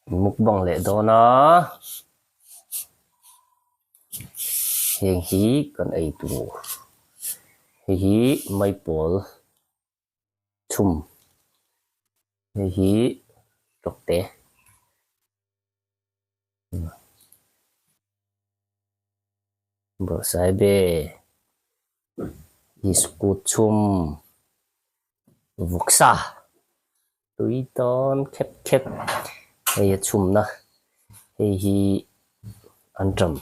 mukbang lệ đó nó hiện hí còn ấy tụ hí mai bol chum hí trọc té bờ sai bê hí scoot chum vuk sa tụi ton khép khép hay chum na hí ăn trầm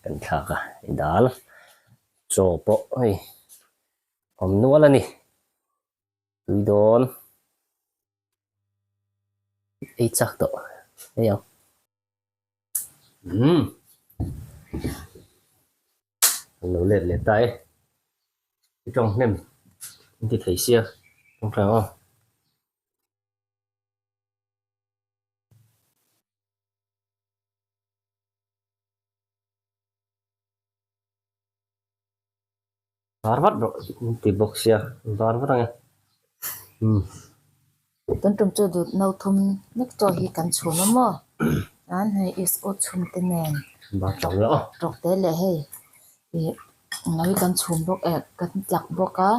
cần thà cả đó là cho bộ hay hôm nữa là nè tụi đón ấy chắc đó thấy không nó lên lên tay trong nem thì thấy xia không phải không Harvard rồi thì box xia Harvard nghe Tuần trồng cho được nấu thum nước cho hi cắn chuột nó mò anh hay is ốt chum tên nè ba trọng nữa trọc té lệ hay thì nói cắn chuột bốc cắn chặt bốc cá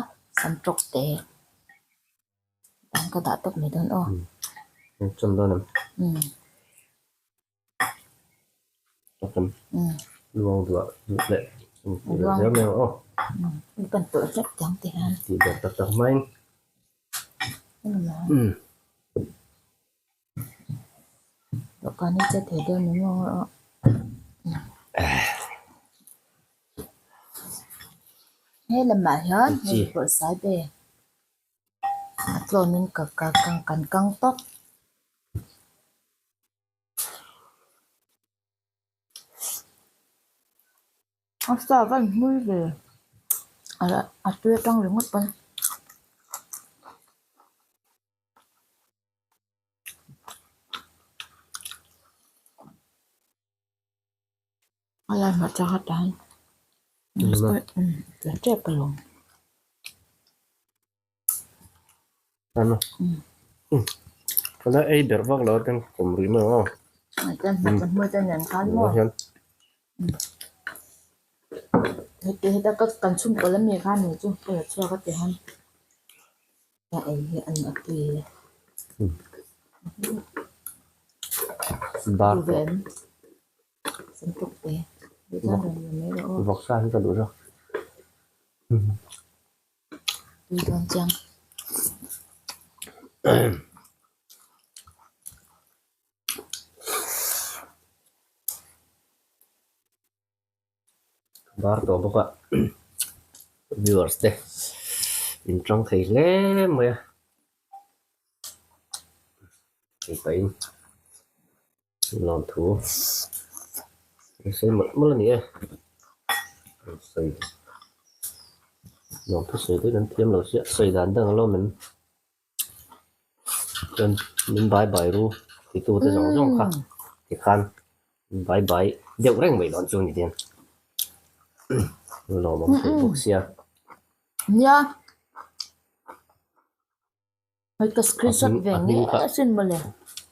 sắm trọc té anh có đã tốt mấy đơn trong đó nè trong luôn được lệ nếu nếu cần tự rất chẳng thì ăn thì được tập tập mấy độ con đi chơi thể đơn đúng không hay là mà hết hay vợ sái bề rồi nên cả căng tóc sao vậy muy về tuyệt trong rồi mất bên làm mà cho hết đấy đẹp luôn ăn không có lẽ ai được vác lỡ trên cùng rỉ mà không trên mình mới cho nhận khá đúng không thế ta có cần chung có lắm nhiều khá nữa chứ bây giờ cho có thể ăn là ấy ăn ở tùy ba về sinh tục về để cho được mấy độ vọc sang cho đủ rồi tùy con chăng bar to bốc ạ viewers đây bên trong thấy lé mày thì phải làm thú xây mất là nhỉ xây làm thú xây tới đến thêm là sẽ xây đàn đang lo mình chân mình bài bài ru thì tôi tới giống giống khác thì khăn bài bài đều rèn mấy đòn chung như thế lo mong thấy bốc xia nha mấy cái screenshot về nghe xin mà liền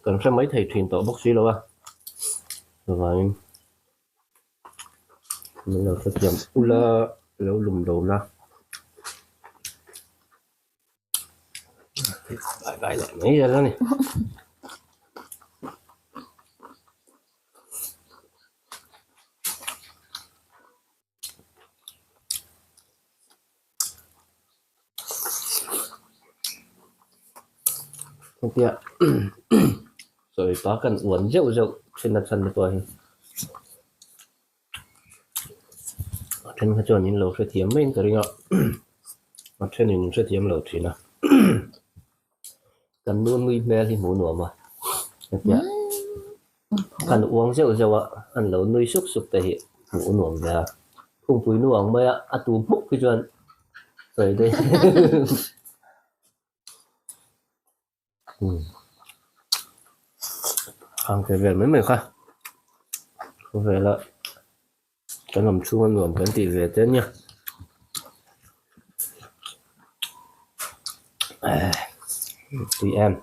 cần phải mấy thầy thuyền tổ bốc xí đâu à rồi mình là thực hiện ula lâu lùm đầu ra bài lại mấy giờ đó này không tiện rồi có cần uống rượu trên đặt sân tôi trên cái chỗ nhìn lẩu sẽ thiếm mình cái đó mà trên nhìn sẽ thiếm lẩu chỉ nào cần luôn nuôi mẹ thì muốn nuôi mà cần uống rượu ăn lẩu nuôi súc tại hiện muốn nuôi ra không phải nuôi mà tụ bốc cái chuyện rồi đây ăn cái về mấy khác không phải là cái làm chung ăn luồng cái tỷ về tết nhá tùy em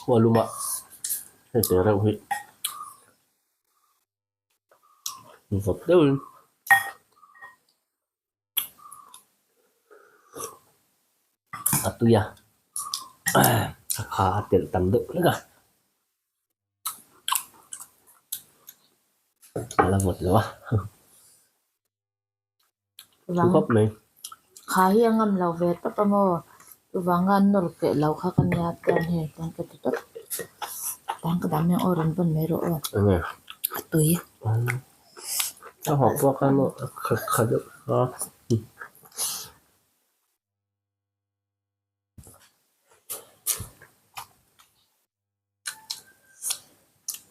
waluma hay sẽ ra huy vật đâu atu ya khá tiền tầm được nữa cả là một rồi chú vàng bắp này khá hi ngam lau ve ta pa mo tu wangan nor ke lau kha kan ya tan he tan ka tu tan ka dam yang oran ban me ro này tui nó học qua cái nó khá được đó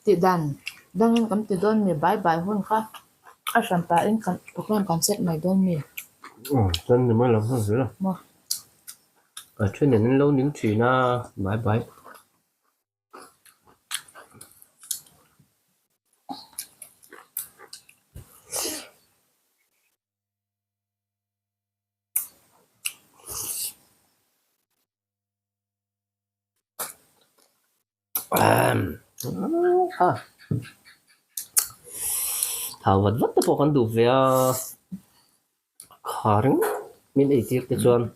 ti dan dangin kam ti don mi bye bye hun kha a sam pa in kan program kan set mai don mi chân thì mới làm hơn rồi đó mo ở trên này nên lâu những chuyện na bye bye thảo vật vất được con đủ về khó rừng mình ấy tiếc cái chuyện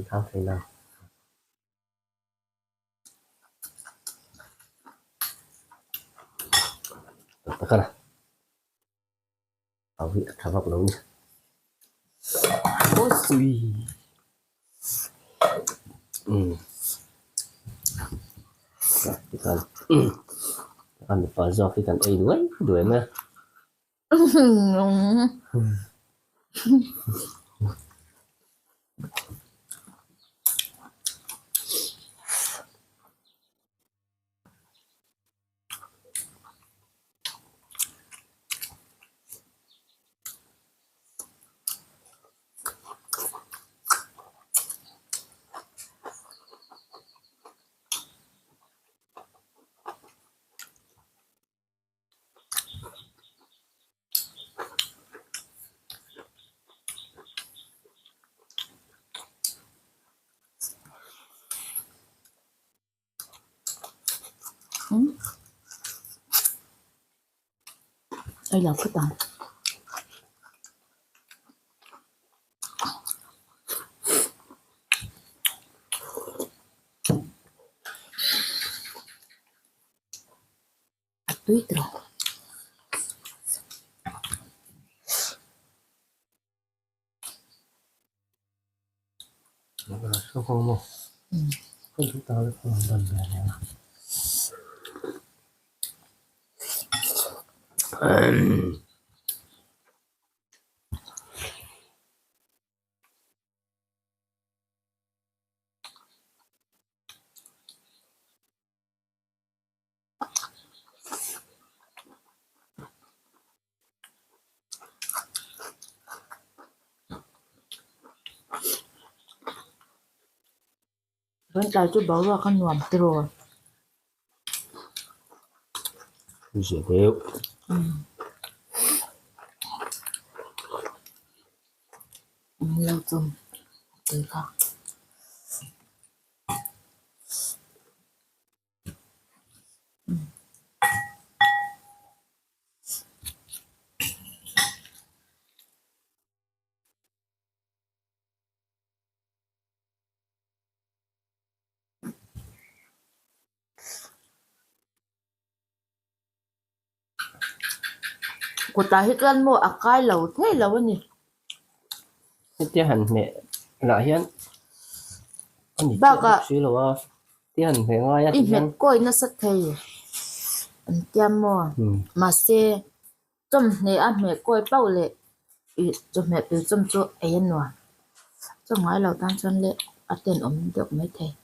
thao thế nào tất cả thảo vị thảo vật nấu nhỉ ui cái ăn được bao giờ cái cần ấy đuổi mà ai lau cái tan tui tro không không không không chúng ta không đần về này vẫn lại chú bảo ra con nuông tro dễ đều lau zum tui kha của ta hết gan mua akai lau thế lau ni cái tiếng hành mẹ lại hiện anh đi Bác ạ. xíu rồi à tiếng hành mẹ ngoài á ít tiếng mệt coi nó sắt thầy anh tiêm mua mà xe trong này anh mẹ coi bao lệ trong mẹ từ trong chỗ ấy nữa trong ngoài lau tan chân lệ ở tiền ổn được mấy thầy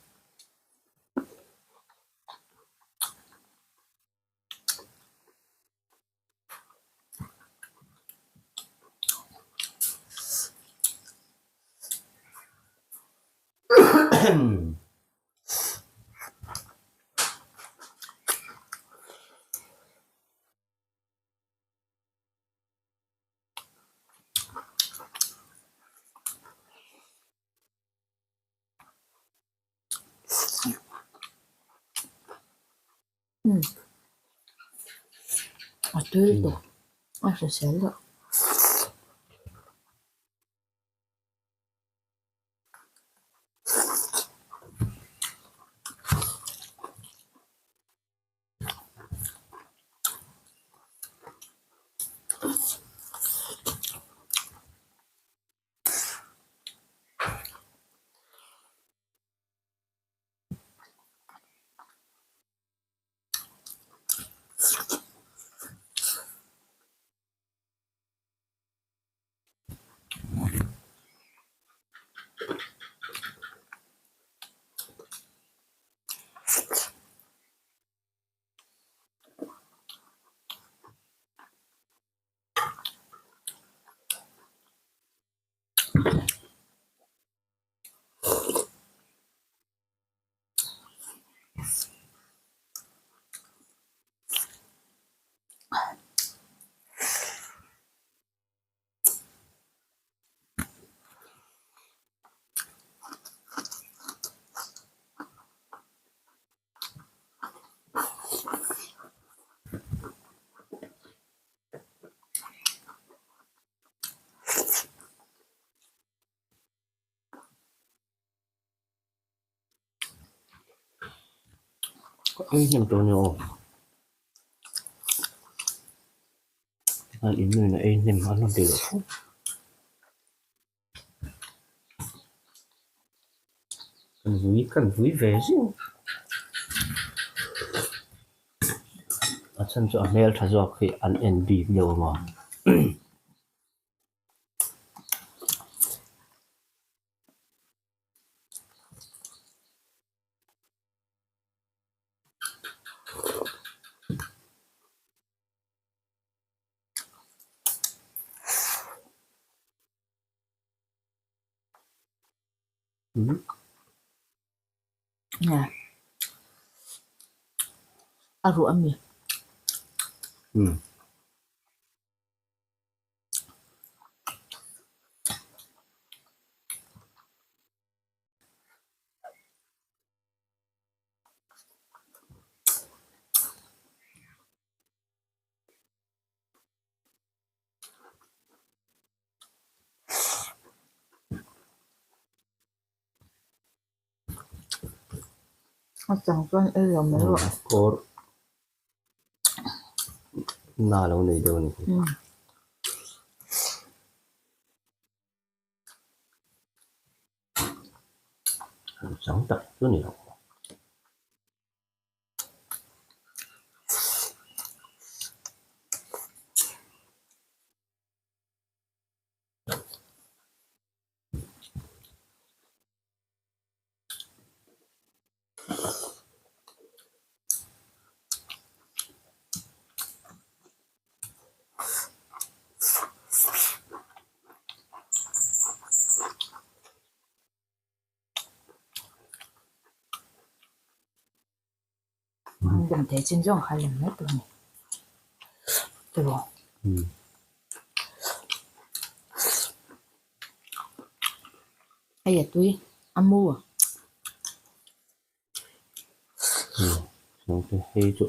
tuyul to. Sa selo. Ay, nandun yung alin mo na inim, ano dito? Cần vui về chứ. À, chân cho mail thật ra khi ăn NB nhiều mà. Nè. Aru ami. Chẳng con ơi là mấy rồi. Có nào đâu này đâu này. Chẳng tập cái này đâu. Đừng thấy trên giường khai lần hết rồi này. Được không? Hay là tôi ăn mua à? Nó cái hay chỗ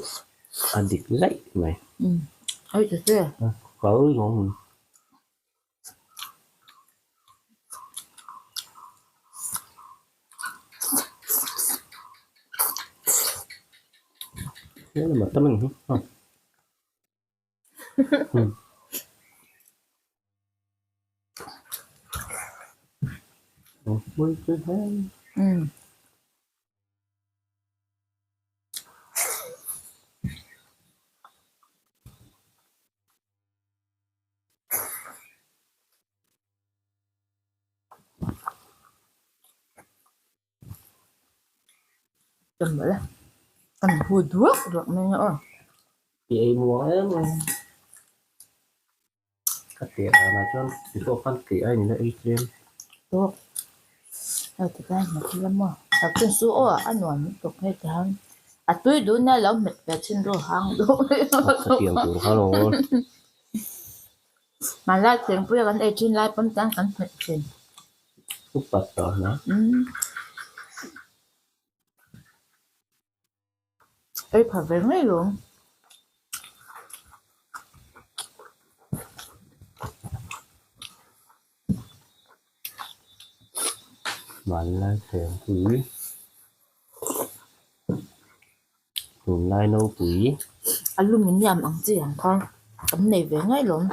ăn thịt dậy mày. Ôi trời ơi. Có ngon. Thế là mà tâm mình không? Mới chơi thế. Đừng bảo là ăn hùi thuốc được mấy nữa. Chị em mua em cắt tỉa là cho chỉ có phân tỉa này là ít lên. Thuốc. Rồi thì cái mà khi lắm mà. À cái số ăn ngon tục hay thằng. À tôi đủ nay lão mệt về trên đồ hàng đủ. Cắt tỉa cũng khá luôn. Mà lại tiền bây giờ cái đây trên lại bấm tăng cái mệt trên. Cúp bật rồi đó. ấy phải về ngay luôn bạn lai thèm quý hùn lai nâu quý aluminium ăn gì ăn không tấm này về ngay luôn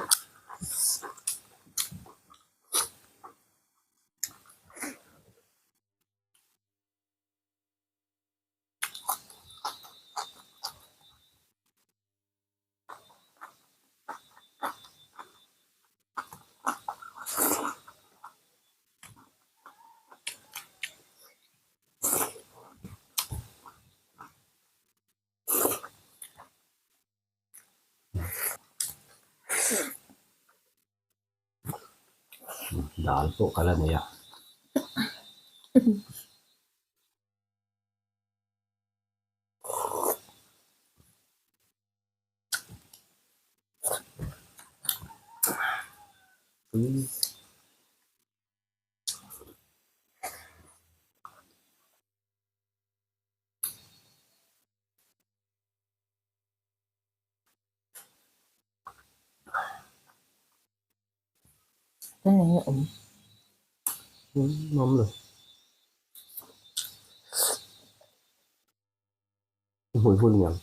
đảo bộ cả lần này à cái này ổn ngon rồi mùi hôn nhỉ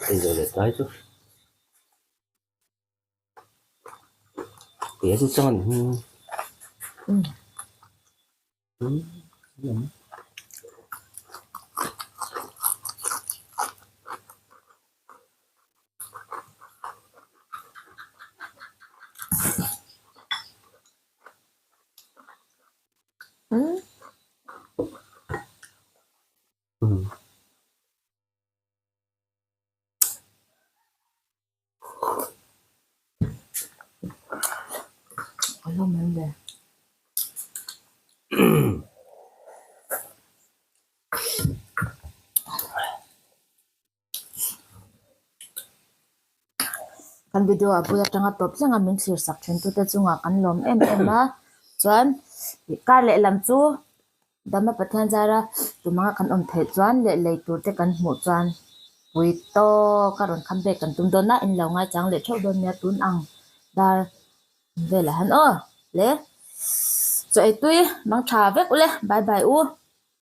bây giờ để tới chút tía chút tròn alum ăn về kan video abu ya tanga top sanga min sir sak chen tu te chunga kan lom em a chuan ka le lam chu dama pathan zara tumanga kan om the chuan le le tur te kan hmu chuan pui to karon kham be kan tum don na in lo nga chang le thau don ya tun ang dar ve la han o le cho ai tui mang tha vek ule bye bye u